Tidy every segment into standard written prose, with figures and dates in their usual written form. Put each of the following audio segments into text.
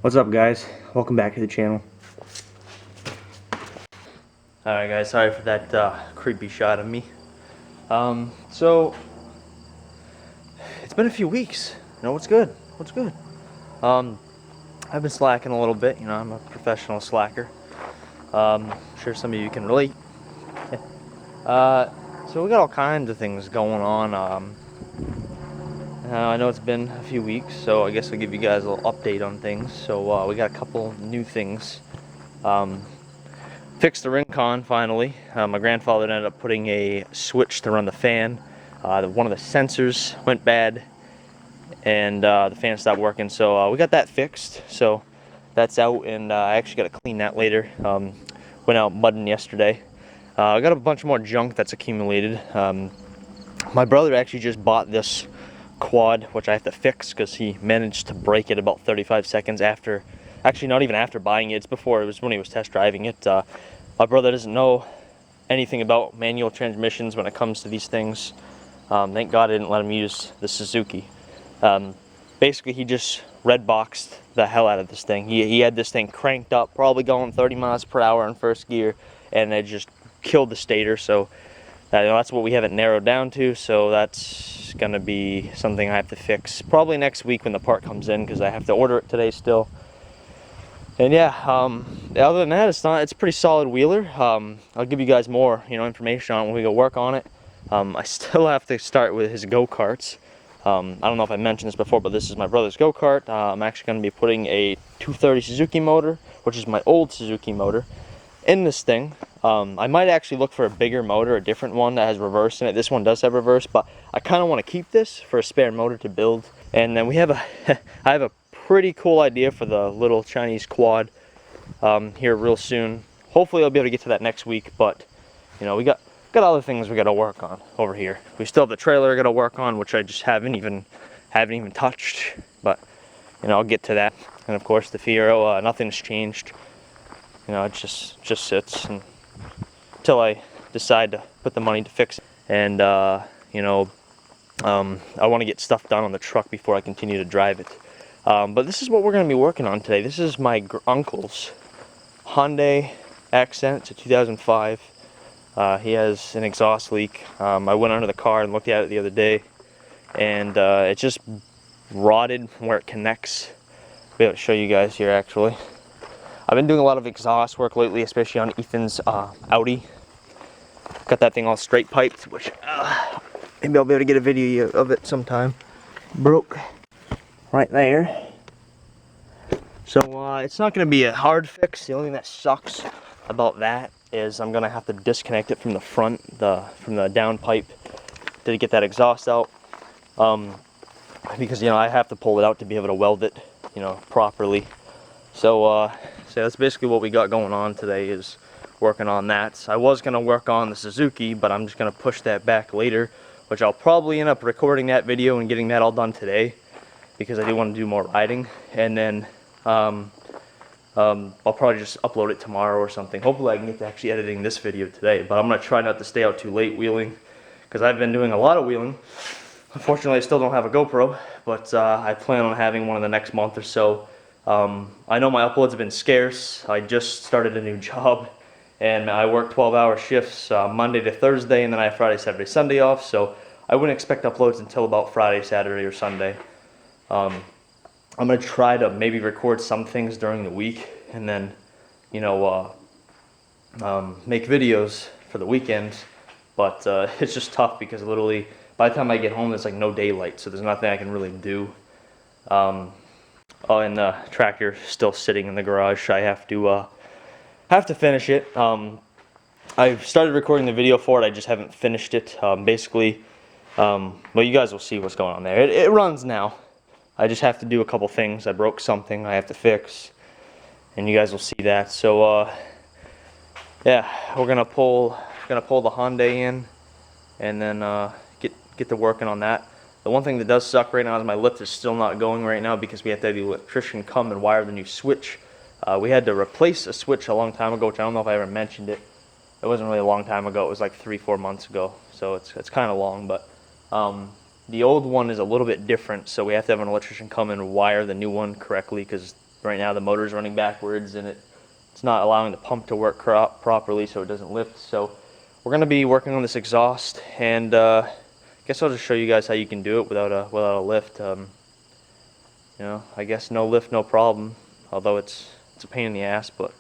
What's up, guys? Welcome back to the channel. Alright guys, sorry for that creepy shot of me. So it's been a few weeks. What's good? What's good? I've been slacking a little bit. I'm a professional slacker. I'm sure some of you can relate. So we got all kinds of things going on. I know it's been a few weeks, so I guess I'll give you guys a little update on things. So we got a couple new things. Fixed the Rincon finally. My grandfather ended up putting a switch to run the fan. One of the sensors went bad, and the fan stopped working. So we got that fixed. So that's out, and I actually got to clean that later. Went out mudding yesterday. I got a bunch more junk that's accumulated. My brother actually just bought this quad, which I have to fix because he managed to break it about 35 seconds after. Actually, not even after buying it. It's before. It was when he was test driving it. My brother doesn't know anything about manual transmissions when it comes to these things. Thank God I didn't let him use the Suzuki. Basically, he just red boxed the hell out of this thing. He had this thing cranked up, probably going 30 miles per hour in first gear, and it just killed the stator. So that's what we have it narrowed down to. So that's gonna be something I have to fix probably next week when the part comes in, because I have to order it today still. And yeah, other than that, it's a pretty solid wheeler. I'll give you guys more information on it when we go work on it. I still have to start with his go-karts. I don't know if I mentioned this before, but this is my brother's go-kart. I'm actually going to be putting a 230 Suzuki motor, which is my old Suzuki motor, in this thing. I might actually look for a bigger motor, a different one that has reverse in it. This one does have reverse, but I kind of want to keep this for a spare motor to build. And then we have I have a pretty cool idea for the little Chinese quad here real soon. Hopefully I'll be able to get to that next week, but we got other things we got to work on over here. We still have the trailer I got to work on, which I just haven't even touched, but I'll get to that. And of course the Fiero, nothing's changed. It just sits until I decide to put the money to fix it. And I want to get stuff done on the truck before I continue to drive it. But this is what we're going to be working on today. This is my uncle's Hyundai Accent. It's a 2005. He has an exhaust leak. I went under the car and looked at it the other day, and it just rotted where it connects. I'll be able to show you guys here actually. I've been doing a lot of exhaust work lately, especially on Ethan's Audi. Got that thing all straight piped, which maybe I'll be able to get a video of it sometime. Broke right there. So it's not going to be a hard fix. The only thing that sucks about that is I'm going to have to disconnect it from the front, from the down pipe to get that exhaust out. Because I have to pull it out to be able to weld it, properly. So that's basically what we got going on today, is working on that. I was going to work on the Suzuki, but I'm just going to push that back later, which I'll probably end up recording that video and getting that all done today, because I do want to do more riding. And then I'll probably just upload it tomorrow or something. Hopefully I can get to actually editing this video today, but I'm going to try not to stay out too late wheeling, because I've been doing a lot of wheeling. Unfortunately, I still don't have a GoPro, but I plan on having one in the next month or so. I know my uploads have been scarce. I just started a new job, and I work 12-hour shifts Monday to Thursday, and then I have Friday, Saturday, Sunday off, so I wouldn't expect uploads until about Friday, Saturday, or Sunday. I'm going to try to maybe record some things during the week, and then, make videos for the weekends, but it's just tough because literally by the time I get home, there's like no daylight, so there's nothing I can really do. And the tractor still sitting in the garage. I have to finish it. I've started recording the video for it. I just haven't finished it. Basically, well, you guys will see what's going on there. It runs now. I just have to do a couple things. I broke something I have to fix, and you guys will see that. So yeah, we're gonna pull the Hyundai in, and then get to working on that. The one thing that does suck right now is my lift is still not going right now, because we have to have the electrician come and wire the new switch. We had to replace a switch a long time ago, which I don't know if I ever mentioned it. It wasn't really a long time ago. It was like 3-4 months ago, so it's kind of long. But the old one is a little bit different, so we have to have an electrician come and wire the new one correctly, because Right now the motor's running backwards and it's not allowing the pump to work properly, so it doesn't lift. So we're going to be working on this exhaust, and I guess I'll just show you guys how you can do it without a lift. You know, I guess no lift, no problem. Although it's a pain in the ass, but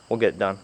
we'll get it done.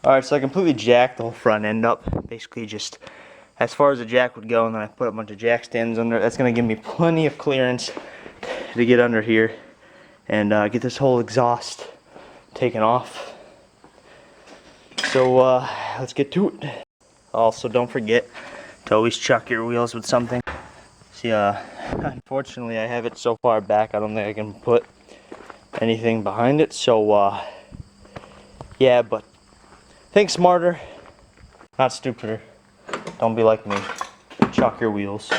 Alright, so I completely jacked the whole front end up, basically just as far as the jack would go, and then I put a bunch of jack stands under. That's going to give me plenty of clearance to get under here and get this whole exhaust taken off. So let's get to it. Also, don't forget to always chuck your wheels with something. See, unfortunately I have it so far back I don't think I can put anything behind it, so yeah, but think smarter, not stupider. Don't be like me. Chuck your wheels.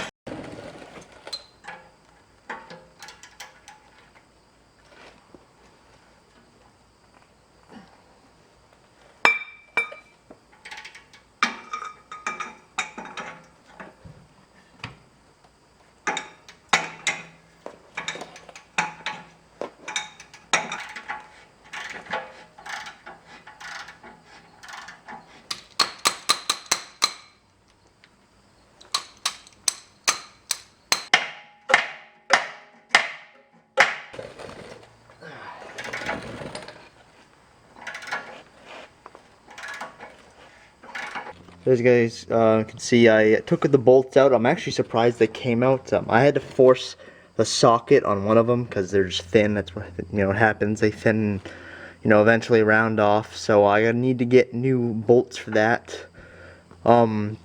As you guys can see, I took the bolts out. I'm actually surprised they came out. I had to force the socket on one of them because they're just thin. That's what, you know, it happens. They thin, you know, eventually round off. So I need to get new bolts for that. Well,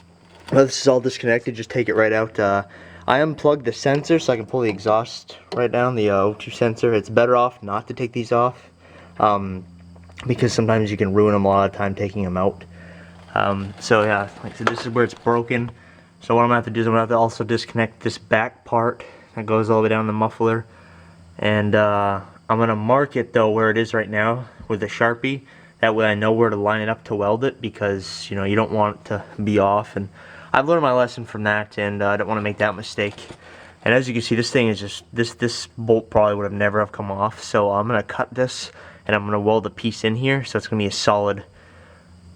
this is all disconnected. Just take it right out. I unplugged the sensor so I can pull the exhaust right down, the O2 sensor. It's better off not to take these off because sometimes you can ruin them a lot of time taking them out. So yeah, like I said, this is where it's broken. So what I'm gonna have to do is I'm gonna have to also disconnect this back part that goes all the way down the muffler, and I'm gonna mark it though where it is right now with a Sharpie. That way I know where to line it up to weld it, because you know you don't want it to be off. And I've learned my lesson from that, and I don't want to make that mistake. And as you can see, this thing is just this bolt probably would have never have come off. So I'm gonna cut this and I'm gonna weld a piece in here, so it's gonna be a solid.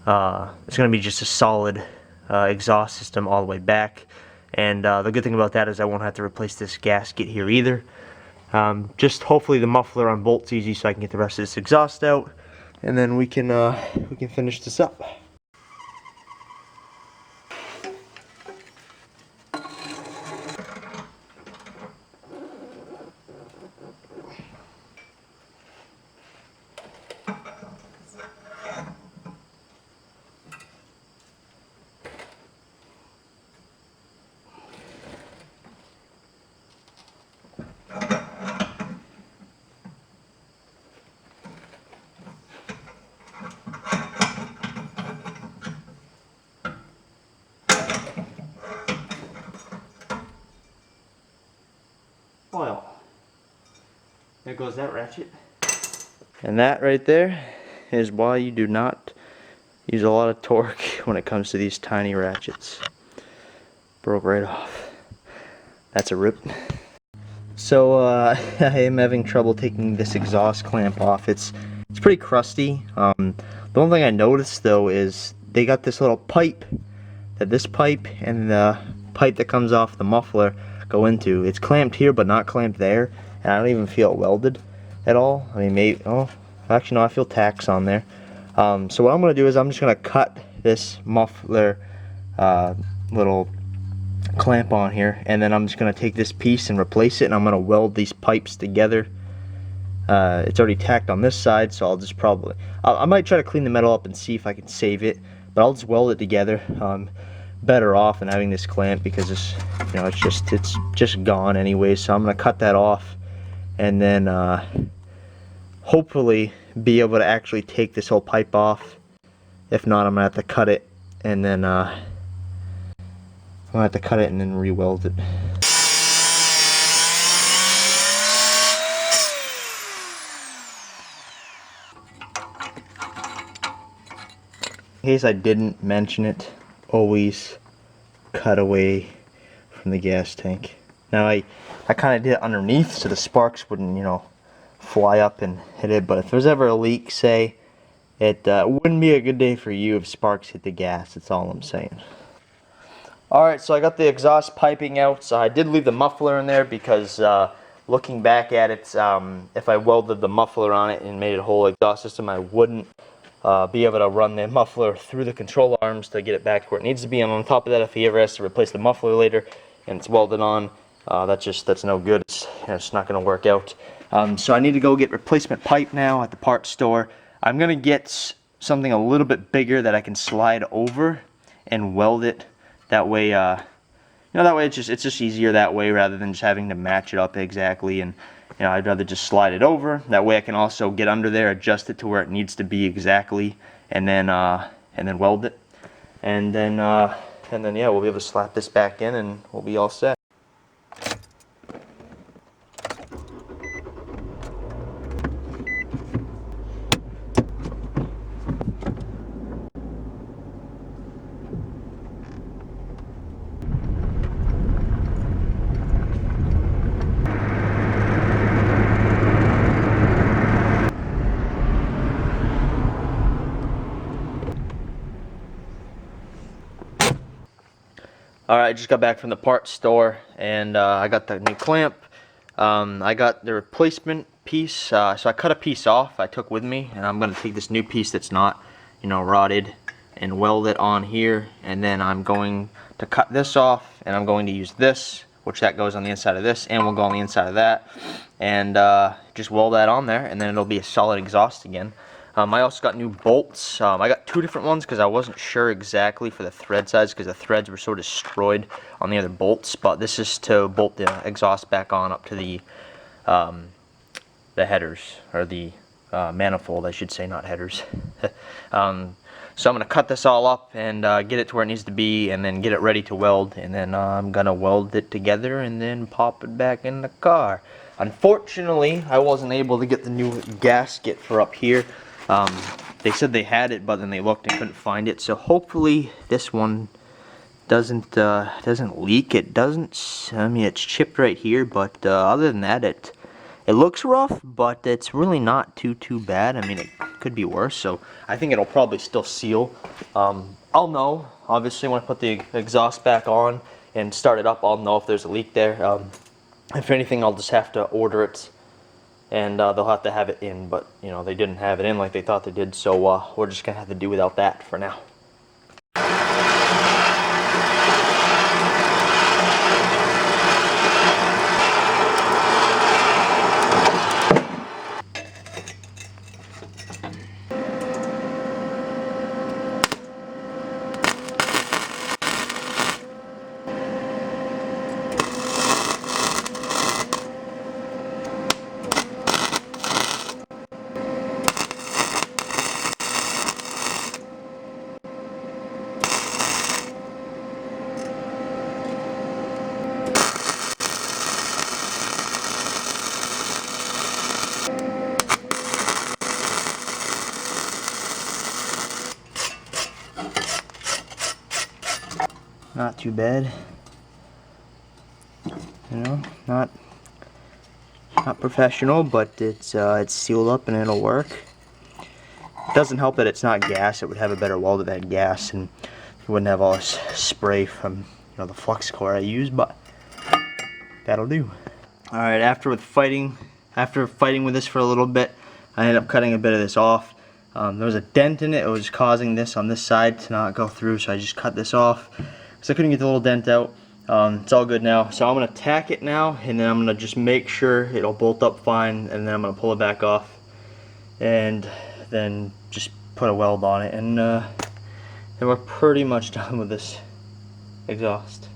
It's going to be just a solid exhaust system all the way back, and the good thing about that is I won't have to replace this gasket here either. Just hopefully the muffler on bolts easy so I can get the rest of this exhaust out, and then we can finish this up. Well, there goes that ratchet. And that right there is why you do not use a lot of torque when it comes to these tiny ratchets. Broke right off. That's a rip. So I am having trouble taking this exhaust clamp off. It's pretty crusty. The one thing I noticed though is they got this little pipe that this pipe and the pipe that comes off the muffler go into. It's clamped here but not clamped there, and I don't even feel it welded at all. I mean, maybe, oh, actually no, I feel tacks on there. So what I'm going to do is I'm just going to cut this muffler little clamp on here, and then I'm just going to take this piece and replace it, and I'm going to weld these pipes together. It's already tacked on this side, so I'll just I might try to clean the metal up and see if I can save it, but I'll just weld it together. Better off than having this clamp, because it's, you know, it's just gone anyway. So I'm going to cut that off, and then hopefully be able to actually take this whole pipe off. If not, I'm going to have to cut it, and then re-weld it. In case I didn't mention it, always cut away from the gas tank. Now I kind of did it underneath so the sparks wouldn't, you know, fly up and hit it, but if there's ever a leak, say, it wouldn't be a good day for you if sparks hit the gas. That's all I'm saying. Alright, so I got the exhaust piping out. So I did leave the muffler in there because looking back at it, if I welded the muffler on it and made it a whole exhaust system, I wouldn't be able to run the muffler through the control arms to get it back where it needs to be. And on top of that, if he ever has to replace the muffler later and it's welded on, that's no good. It's not going to work out. So I need to go get replacement pipe now at the parts store. I'm going to get something a little bit bigger that I can slide over and weld it. That way, that way it's just easier that way, rather than just having to match it up exactly. And I'd rather just slide it over. That way I can also get under there, adjust it to where it needs to be exactly, and then weld it. And then yeah, we'll be able to slap this back in and we'll be all set. Alright, I just got back from the parts store, and I got the new clamp. I got the replacement piece, so I cut a piece off I took with me, and I'm going to take this new piece that's not, rotted, and weld it on here. And then I'm going to cut this off, and I'm going to use this, which that goes on the inside of this, and will go on the inside of that, and just weld that on there, and then it'll be a solid exhaust again. I also got new bolts. I got two different ones because I wasn't sure exactly for the thread size, because the threads were so destroyed on the other bolts. But this is to bolt the exhaust back on up to the headers, or the manifold, I should say, not headers. So I'm going to cut this all up and get it to where it needs to be, and then get it ready to weld. And then I'm going to weld it together and then pop it back in the car. Unfortunately, I wasn't able to get the new gasket for up here. They said they had it, but then they looked and couldn't find it. So hopefully this one doesn't leak. It doesn't. I mean, it's chipped right here, but other than that, it looks rough, but it's really not too bad. I mean, it could be worse. So I think it'll probably still seal. I'll know, obviously, when I put the exhaust back on and start it up. I'll know if there's a leak there. If anything, I'll just have to order it. And they'll have to have it in, but they didn't have it in like they thought they did, so we're just gonna have to do without that for now. Not too bad, not professional, but it's sealed up and it'll work. It doesn't help that it's not gas. It would have a better weld if it had gas, and you wouldn't have all this spray from the flux core I use, but that'll do. All right, after fighting with this for a little bit, I ended up cutting a bit of this off. There was a dent in it. It was causing this on this side to not go through, so I just cut this off because I couldn't get the little dent out. It's all good now. So I'm gonna tack it now, and then I'm gonna just make sure it'll bolt up fine, and then I'm gonna pull it back off, and then just put a weld on it, and then we're pretty much done with this exhaust.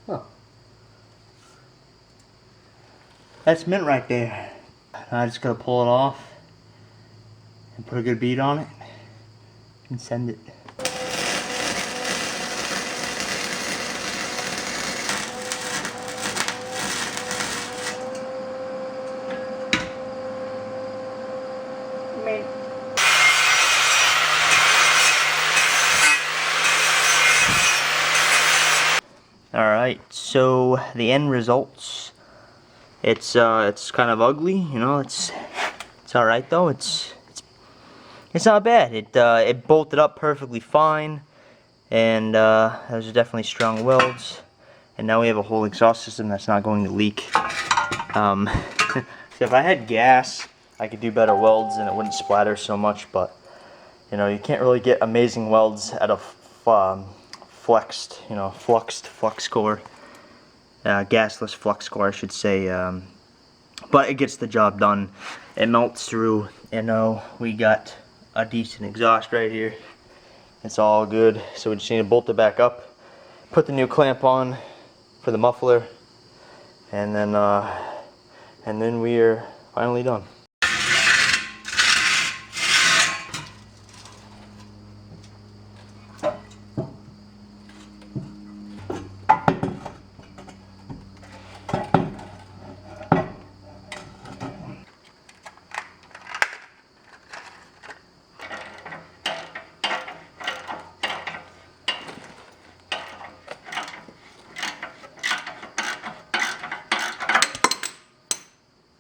Oh. That's mint right there. I just gotta pull it off and put a good bead on it and send it. Mint. Alright, so the end results, it's kind of ugly, you know, it's alright though, it's not bad. It bolted up perfectly fine, and those are definitely strong welds, and now we have a whole exhaust system that's not going to leak. So if I had gas, I could do better welds and it wouldn't splatter so much, but you know, you can't really get amazing welds out of fluxed flux core, gasless flux core, I should say. But it gets the job done. It melts through, and we got a decent exhaust right here. It's all good. So we just need to bolt it back up, put the new clamp on for the muffler, and then we're finally done.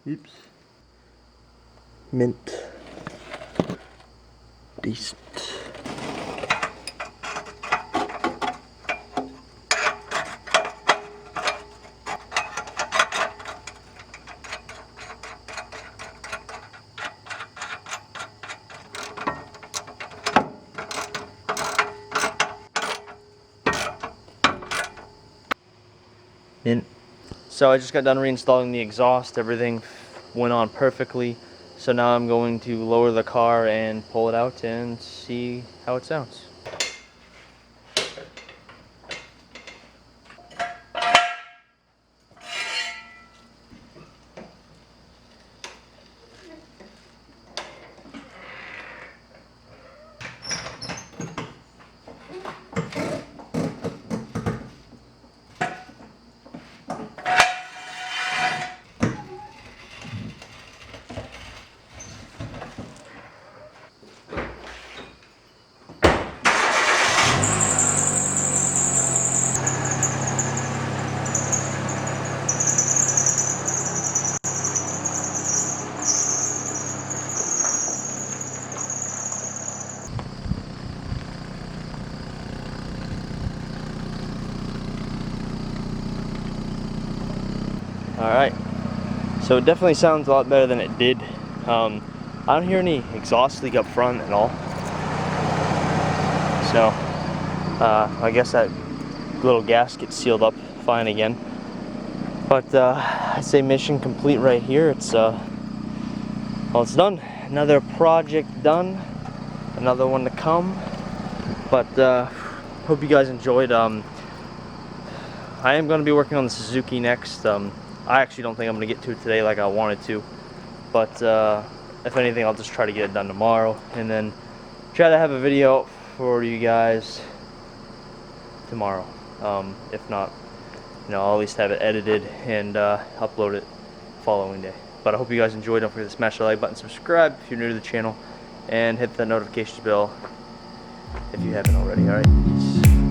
Oops. Mint. Decent. Mint. So I just got done reinstalling the exhaust. Everything went on perfectly. So now I'm going to lower the car and pull it out and see how it sounds. Alright, so it definitely sounds a lot better than it did. I don't hear any exhaust leak up front at all. So, I guess that little gasket sealed up fine again. But I'd say mission complete right here. It's well, it's done. Another project done. Another one to come. But hope you guys enjoyed. I am going to be working on the Suzuki next. I actually don't think I'm going to get to it today like I wanted to. But if anything, I'll just try to get it done tomorrow. And then try to have a video for you guys tomorrow. If not, I'll at least have it edited and upload it following day. But I hope you guys enjoyed. Don't forget to smash the like button, subscribe if you're new to the channel, and hit the notifications bell if you haven't already. Alright.